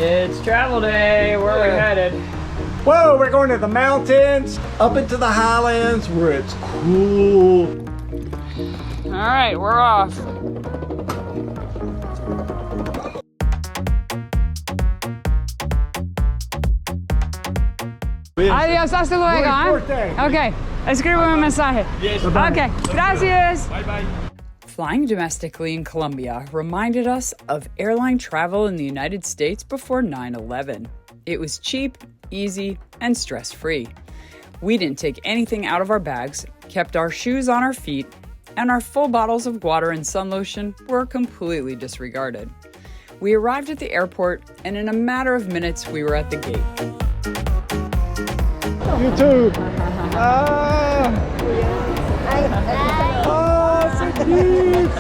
It's travel day. Where are we headed? Whoa, we're going to the mountains, up into the highlands where it's cool. All right, we're off. Adiós, hasta luego. Ok, escribe un mensaje. Yes. Ok, gracias. Bye bye. Flying domestically in Colombia reminded us of airline travel in the United States before 9/11. It was cheap, easy, and stress-free. We didn't take anything out of our bags, kept our shoes on our feet, and our full bottles of water and sun lotion were completely disregarded. We arrived at the airport, and in a matter of minutes, we were at the gate. YouTube. Oh, so cute.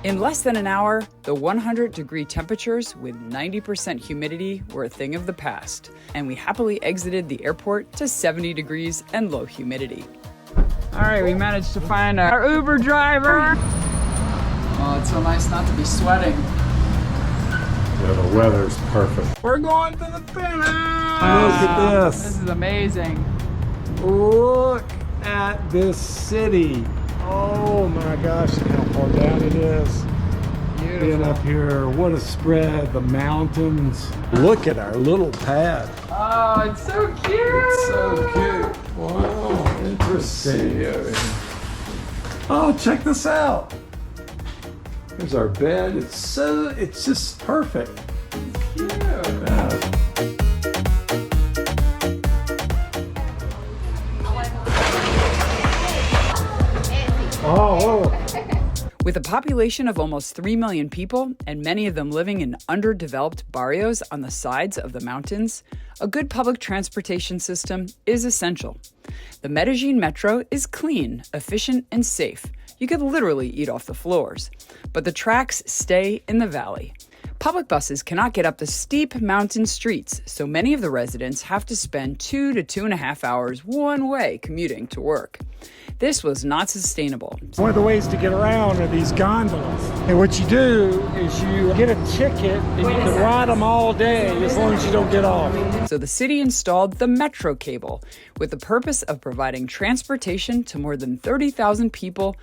In less than an hour, the 100-degree temperatures with 90% humidity were a thing of the past, and we happily exited the airport to 70 degrees and low humidity. All right, we managed to find our Uber driver. Oh, it's so nice not to be sweating. Yeah, the weather's perfect. We're going to the penthouse. Look at this. This is amazing. Look at this city. Oh my gosh, look how far down it is. Beautiful. Being up here, what a spread, the mountains. Look at our little pad. Oh, it's so cute. It's so cute. Wow, interesting. Oh, check this out. There's our bed. It's just perfect. It's cute. Oh, whoa. With a population of almost 3 million people, and many of them living in underdeveloped barrios on the sides of the mountains, a good public transportation system is essential. The Medellin metro is clean, efficient, and safe. You could literally eat off the floors. But the tracks stay in the valley. Public buses cannot get up the steep mountain streets, so many of the residents have to spend 2 to 2.5 hours one way commuting to work. This was not sustainable. One of the ways to get around are these gondolas. And what you do is you get a ticket and you can ride them all day as long as you don't get off. So the city installed the Metro cable with the purpose of providing transportation to more than 30,000 people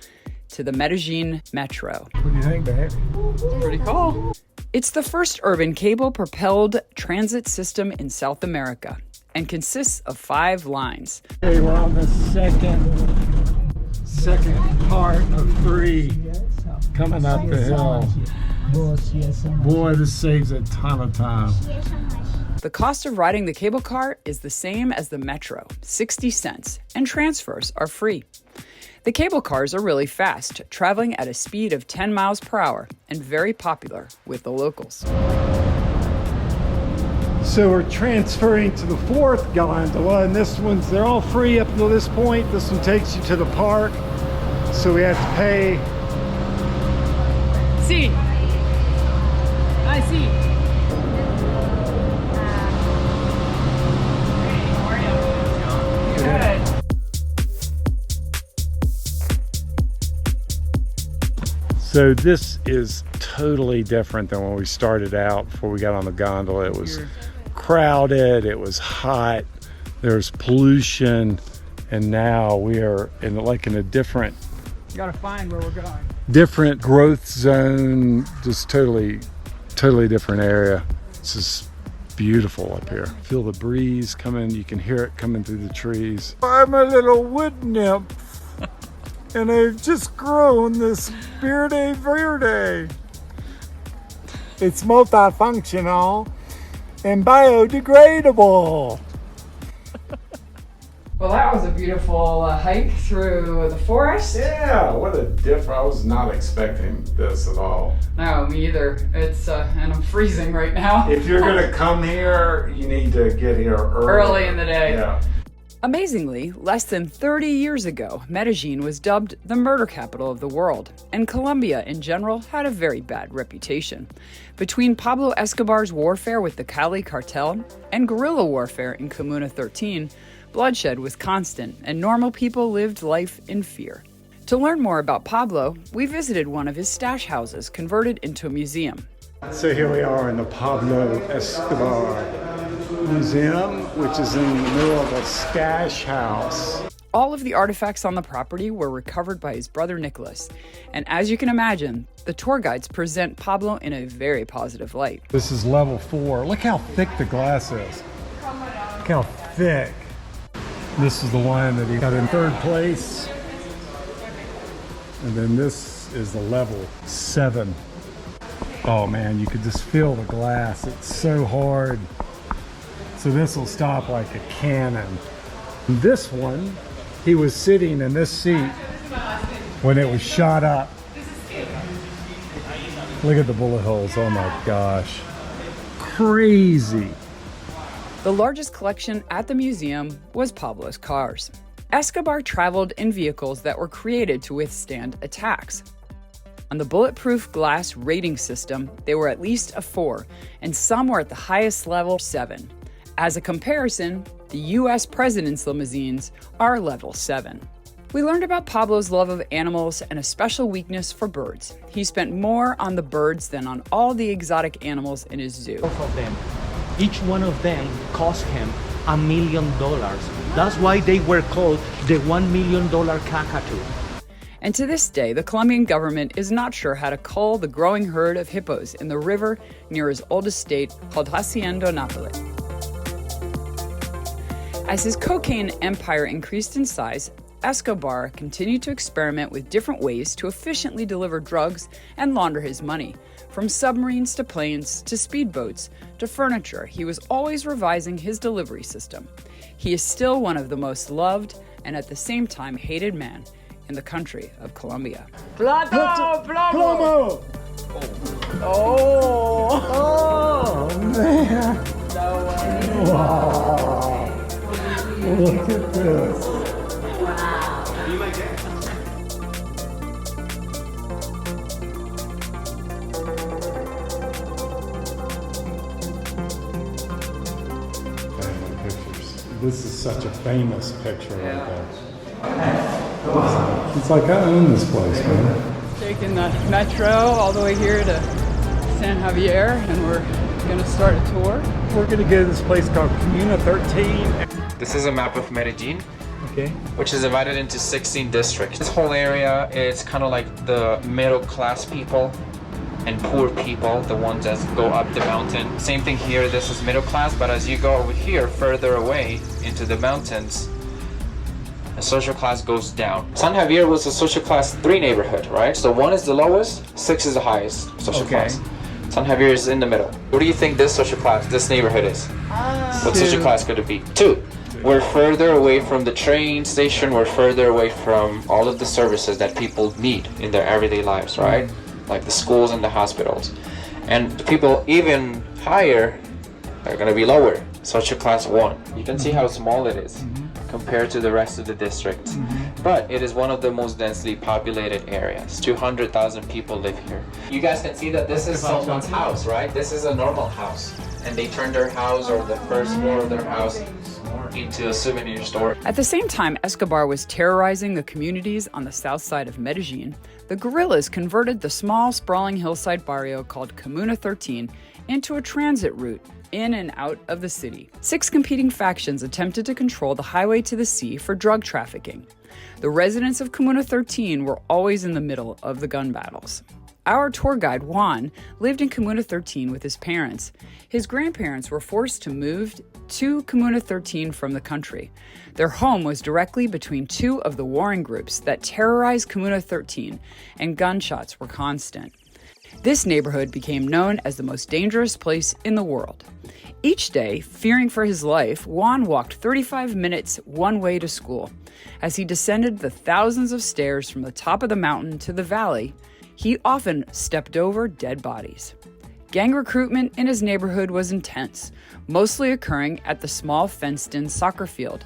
to the Medellin Metro. What do you think, babe? Pretty cool. It's the first urban cable-propelled transit system in South America and consists of 5 lines. Okay, we're on the second part of 3 coming up the hill. Boy, this saves a ton of time. The cost of riding the cable car is the same as the Metro, 60 cents, and transfers are free. The cable cars are really fast, traveling at a speed of 10 miles per hour and very popular with the locals. So we're transferring to the 4th gondola, and they're all free up until this point. This one takes you to the park, so we have to pay. See. I see. Good. So this is totally different than when we started out before we got on the gondola. It was crowded, it was hot, there's pollution, and now we are in a different, You gotta find where we're going. different growth zone, just totally different area. It's just beautiful up here. Feel the breeze coming, you can hear it coming through the trees. I'm a little wood nymph. And I've just grown this Verde Verde. It's multifunctional and biodegradable. Well, that was a beautiful hike through the forest. Yeah, what a difference. I was not expecting this at all. No, me either. It's and I'm freezing right now. If you're gonna come here, you need to get here early. Early in the day. Yeah. Amazingly, less than 30 years ago, Medellin was dubbed the murder capital of the world, and Colombia in general had a very bad reputation. Between Pablo Escobar's warfare with the Cali cartel and guerrilla warfare in Comuna 13, bloodshed was constant, and normal people lived life in fear. To learn more about Pablo, we visited one of his stash houses converted into a museum. So here we are in the Pablo Escobar Museum, which is in the middle of a stash house. All of the artifacts on the property were recovered by his brother Nicholas, and as you can imagine, the tour guides present Pablo in a very positive light. This is level 4. Look how thick the glass is. Look how thick. This is the one that he got in 3rd place. And then this is the level 7. Oh man, you could just feel the glass. It's so hard. So this will stop like a cannon. This one, he was sitting in this seat when it was shot up. Look at the bullet holes, oh my gosh. Crazy. The largest collection at the museum was Pablo's cars. Escobar traveled in vehicles that were created to withstand attacks. On the bulletproof glass rating system, they were at least a 4, and some were at the highest level 7. As a comparison, the US president's limousines are level 7. We learned about Pablo's love of animals and a special weakness for birds. He spent more on the birds than on all the exotic animals in his zoo. Both of them. Each one of them cost him $1 million. That's why they were called the $1 million cockatoo. And to this day, the Colombian government is not sure how to cull the growing herd of hippos in the river near his old estate called Hacienda Napoli. As his cocaine empire increased in size, Escobar continued to experiment with different ways to efficiently deliver drugs and launder his money. From submarines to planes to speedboats to furniture, he was always revising his delivery system. He is still one of the most loved and at the same time hated men in the country of Colombia. Plomo! Plomo! Oh! Oh man! No way. Wow! Look at this! Family pictures. This is such a famous picture right there. It's like I own this place, man. Taking the metro all the way here to San Javier, and we're gonna start a tour. We're gonna go to this place called Comuna 13. This is a map of Medellin, Okay. which is divided into 16 districts. This whole area is kind of like the middle class people and poor people, the ones that go up the mountain. Same thing here, this is middle class, but as you go over here, further away into the mountains, the social class goes down. San Javier was a social class 3 neighborhood, right? So 1 is the lowest, 6 is the highest social class. San Javier is in the middle. What do you think this social class, this neighborhood is? What social class could it be? 2. We're further away from the train station, we're further away from all of the services that people need in their everyday lives, right? Like the schools and the hospitals. And the people even higher are gonna be lower, social class 1. You can see how small it is compared to the rest of the district. But it is one of the most densely populated areas. 200,000 people live here. You guys can see that this is someone's house, right? This is a normal house. And they turned their house or the first floor of their house into a souvenir store. At the same time Escobar was terrorizing the communities on the south side of Medellin, the guerrillas converted the small, sprawling hillside barrio called Comuna 13 into a transit route in and out of the city. 6 competing factions attempted to control the highway to the sea for drug trafficking. The residents of Comuna 13 were always in the middle of the gun battles. Our tour guide, Juan, lived in Comuna 13 with his parents. His grandparents were forced to move to Comuna 13 from the country. Their home was directly between 2 of the warring groups that terrorized Comuna 13, and gunshots were constant. This neighborhood became known as the most dangerous place in the world. Each day, fearing for his life, Juan walked 35 minutes one way to school. As he descended the thousands of stairs from the top of the mountain to the valley, he often stepped over dead bodies. Gang recruitment in his neighborhood was intense, mostly occurring at the small fenced-in soccer field.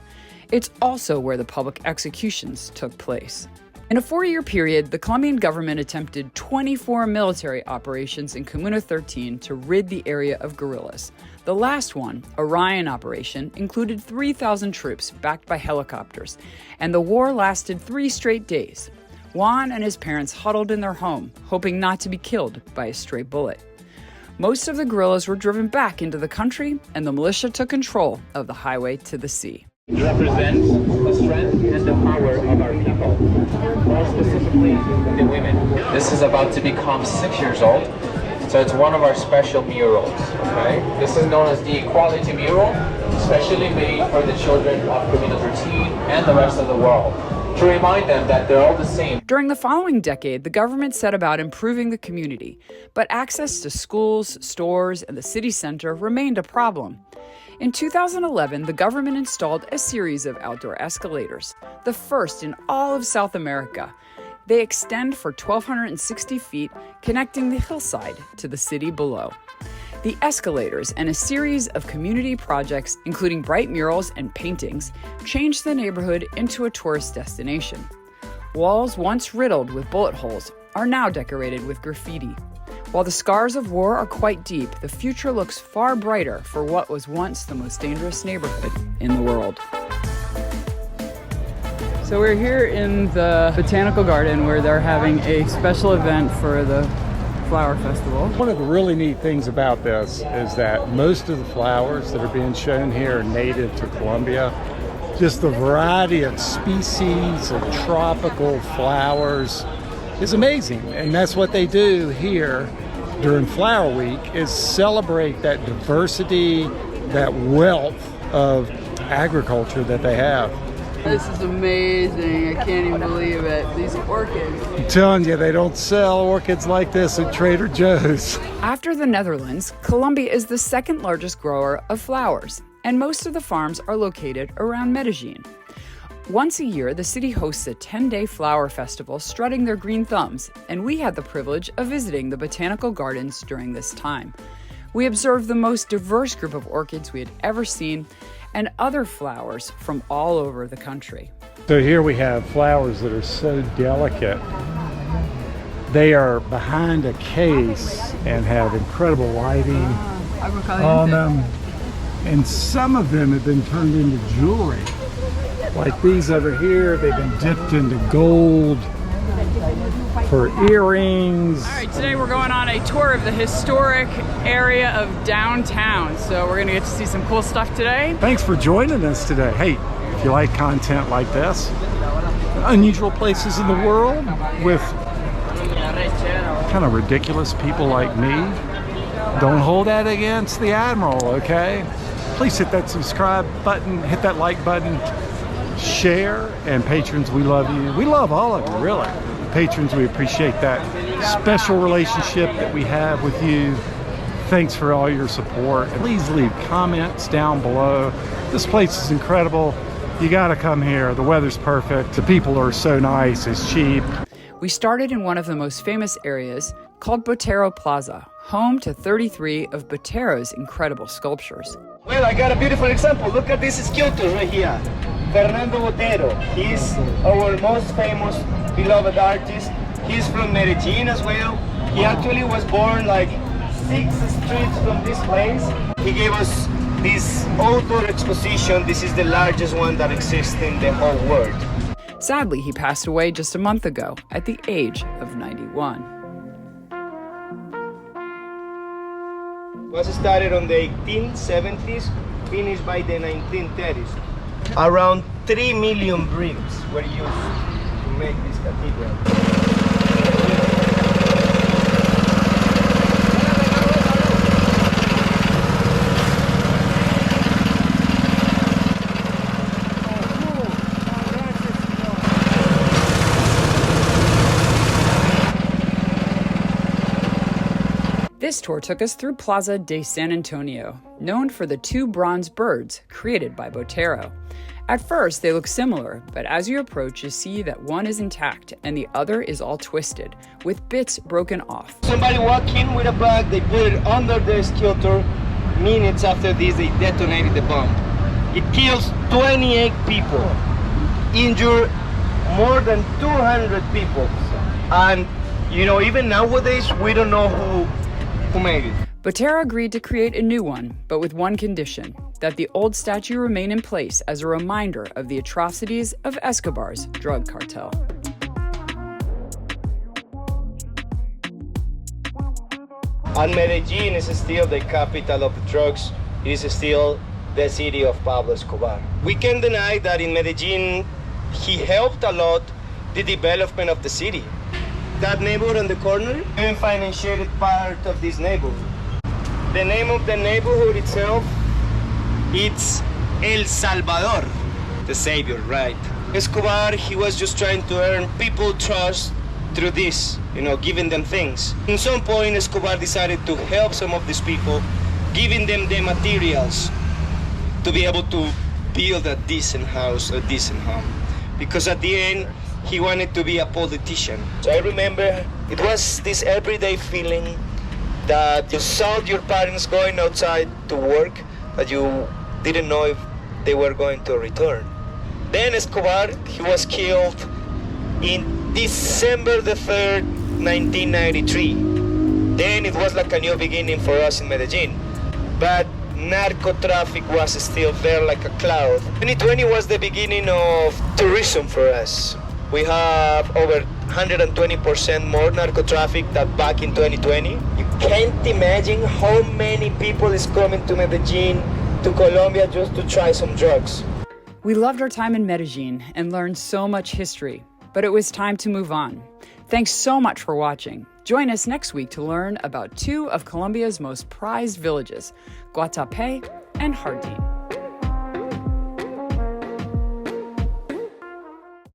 It's also where the public executions took place. In a 4-year period, the Colombian government attempted 24 military operations in Comuna 13 to rid the area of guerrillas. The last one, Orion Operation, included 3,000 troops backed by helicopters, and the war lasted 3 straight days. Juan and his parents huddled in their home, hoping not to be killed by a stray bullet. Most of the guerrillas were driven back into the country, and the militia took control of the highway to the sea. It represents the strength and the power of our people, more specifically the women. This is about to become 6 years old, so it's one of our special murals, okay? This is known as the Equality Mural, specially made for the children of Comuna 13 and the rest of the world, to remind them that they're all the same. During the following decade, the government set about improving the community, but access to schools, stores, and the city center remained a problem. In 2011, the government installed a series of outdoor escalators, the first in all of South America. They extend for 1,260 feet, connecting the hillside to the city below. The escalators and a series of community projects, including bright murals and paintings, changed the neighborhood into a tourist destination. Walls once riddled with bullet holes are now decorated with graffiti. While the scars of war are quite deep, the future looks far brighter for what was once the most dangerous neighborhood in the world. So we're here in the Botanical Garden where they're having a special event for the Flower Festival. One of the really neat things about this is that most of the flowers that are being shown here are native to Colombia. Just the variety of species of tropical flowers is amazing. And that's what they do here during Flower Week, is celebrate that diversity, that wealth of agriculture that they have. This is amazing. I can't even believe it. These orchids. I'm telling you, they don't sell orchids like this at Trader Joe's. After the Netherlands, Colombia is the second largest grower of flowers, and most of the farms are located around Medellin. Once a year, the city hosts a 10-day flower festival strutting their green thumbs, and we had the privilege of visiting the Botanical Gardens during this time. We observed the most diverse group of orchids we had ever seen, and other flowers from all over the country. So here we have flowers that are so delicate. They are behind a case and have incredible lighting on them. And some of them have been turned into jewelry. Like these over here, they've been dipped into gold for earrings. All right, today we're going on a tour of the historic area of downtown. So we're gonna get to see some cool stuff today. Thanks for joining us today. Hey, if you like content like this, unusual places in the world with kind of ridiculous people like me, don't hold that against the Admiral, okay? Please hit that subscribe button, hit that like button, share, and patrons, we love you. We love all of you, really. Patrons, we appreciate that special relationship that we have with you. Thanks for all your support. And please leave comments down below. This place is incredible. You gotta come here. The weather's perfect. The people are so nice. It's cheap. We started in one of the most famous areas called Botero Plaza, home to 33 of Botero's incredible sculptures. Well, I got a beautiful example. Look at this sculpture right here. Fernando Botero. He's our most famous, beloved artist. He's from Medellin as well. He actually was born like 6 streets from this place. He gave us this outdoor exposition. This is the largest one that exists in the whole world. Sadly, he passed away just a month ago at the age of 91. Was started on the 1870s, finished by the 1930s. Around 3 million bricks were used to make this cathedral. This tour took us through Plaza de San Antonio, known for the 2 bronze birds created by Botero. At first, they look similar, but as you approach, you see that one is intact and the other is all twisted, with bits broken off. Somebody walked in with a bag, they put it under the sculpture. Minutes after this, they detonated the bomb. It kills 28 people, injure more than 200 people. And, you know, even nowadays, we don't know who made it. Botero agreed to create a new one, but with one condition, that the old statue remain in place as a reminder of the atrocities of Escobar's drug cartel. And Medellin is still the capital of drugs. It is still the city of Pablo Escobar. We can't deny that in Medellin, he helped a lot the development of the city. That neighborhood on the corner, even financiated part of this neighborhood. The name of the neighborhood itself, it's El Salvador, the savior, right? Escobar, he was just trying to earn people trust through this, you know, giving them things. At some point, Escobar decided to help some of these people, giving them the materials to be able to build a decent house, a decent home. Because at the end, he wanted to be a politician. So I remember it was this everyday feeling that you saw your parents going outside to work, but you didn't know if they were going to return. Then Escobar, he was killed in December the 3rd, 1993. Then it was like a new beginning for us in Medellin. But narco traffic was still there like a cloud. 2020 was the beginning of tourism for us. We have over 120% more narco traffic than back in 2020. You can't imagine how many people is coming to Medellin, to Colombia, just to try some drugs. We loved our time in Medellin and learned so much history, but it was time to move on. Thanks so much for watching. Join us next week to learn about two of Colombia's most prized villages, Guatapé and Jardín.